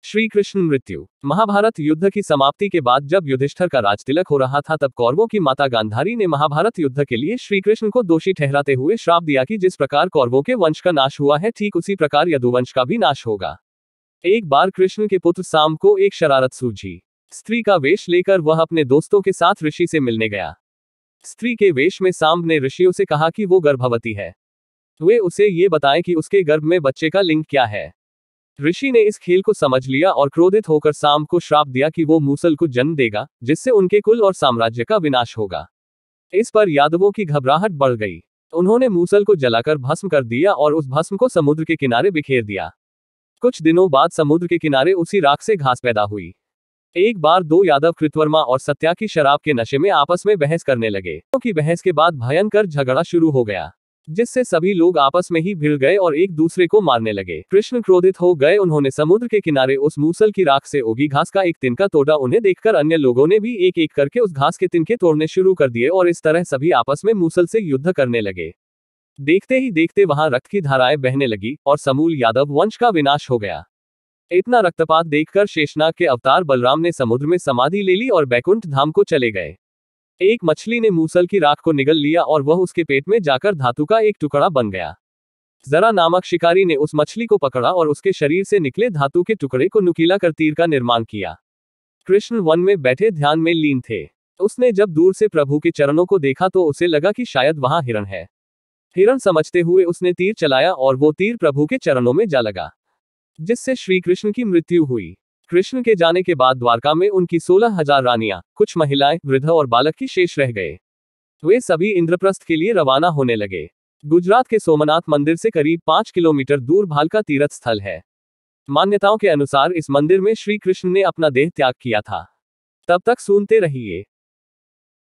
श्री कृष्ण मृत्यु। महाभारत युद्ध की समाप्ति के बाद जब युधिष्ठिर का राजतिलक हो रहा था तब कौरवों की माता गांधारी ने महाभारत युद्ध के लिए श्री कृष्ण को दोषी ठहराते हुए श्राप दिया कि जिस प्रकार कौरवों के वंश का नाश हुआ है ठीक उसी प्रकार यदुवंश का भी नाश होगा। एक बार कृष्ण के पुत्र साम को एक शरारत सूझी। स्त्री का वेश लेकर वह अपने दोस्तों के साथ ऋषि से मिलने गया। स्त्री के वेश में साम ने ऋषियों से कहा कि वो गर्भवती है। वे उसे ये बताएं कि उसके गर्भ में बच्चे का लिंग क्या है। ऋषि ने इस खेल को समझ लिया और क्रोधित होकर साम को श्राप दिया कि वो मूसल को जन्म देगा, जिससे उनके कुल और साम्राज्य का विनाश होगा। इस पर यादवों की घबराहट बढ़ गई। उन्होंने मूसल को जलाकर भस्म कर दिया और उस भस्म को समुद्र के किनारे बिखेर दिया। कुछ दिनों बाद समुद्र के किनारे उसी राख से घास पैदा हुई। एक बार दो यादव कृतवर्मा और सत्याकी शराब के नशे में आपस में बहस करने लगे। की बहस के बाद भयंकर झगड़ा शुरू हो गया, जिससे सभी लोग आपस में ही भिड़ गए और एक दूसरे को मारने लगे। कृष्ण क्रोधित हो गए। उन्होंने समुद्र के किनारे उस मूसल की राख से उगी घास का एक तिनका तोड़ा। उन्हें देखकर अन्य लोगों ने भी एक एक करके उस घास के तिनके तोड़ने शुरू कर दिए और इस तरह सभी आपस में मूसल से युद्ध करने लगे। देखते ही देखते वहां रक्त की धाराएं बहने लगी और समूल यादव वंश का विनाश हो गया। इतना रक्तपात देखकर शेषनाग के अवतार बलराम ने समुद्र में समाधि ले ली और बैकुंठ धाम को चले गए। एक मछली ने मूसल की राख को निगल लिया और वह उसके पेट में जाकर धातु का एक टुकड़ा बन गया। जरा नामक शिकारी ने उस मछली को पकड़ा और उसके शरीर से निकले धातु के टुकड़े को नुकीला कर तीर का निर्माण किया। कृष्ण वन में बैठे ध्यान में लीन थे। उसने जब दूर से प्रभु के चरणों को देखा तो उसे लगा कि शायद वहां हिरण है। हिरण समझते हुए उसने तीर चलाया और वो तीर प्रभु के चरणों में जा लगा, जिससे श्री कृष्ण की मृत्यु हुई। कृष्ण के जाने के बाद द्वारका में उनकी 16,000 रानियां, कुछ महिलाएं, वृद्ध और बालक ही शेष रह गए। वे सभी इंद्रप्रस्थ के लिए रवाना होने लगे। गुजरात के सोमनाथ मंदिर से करीब 5 किलोमीटर दूर भालका तीर्थ स्थल है। मान्यताओं के अनुसार इस मंदिर में श्री कृष्ण ने अपना देह त्याग किया था। तब तक सुनते रहिए।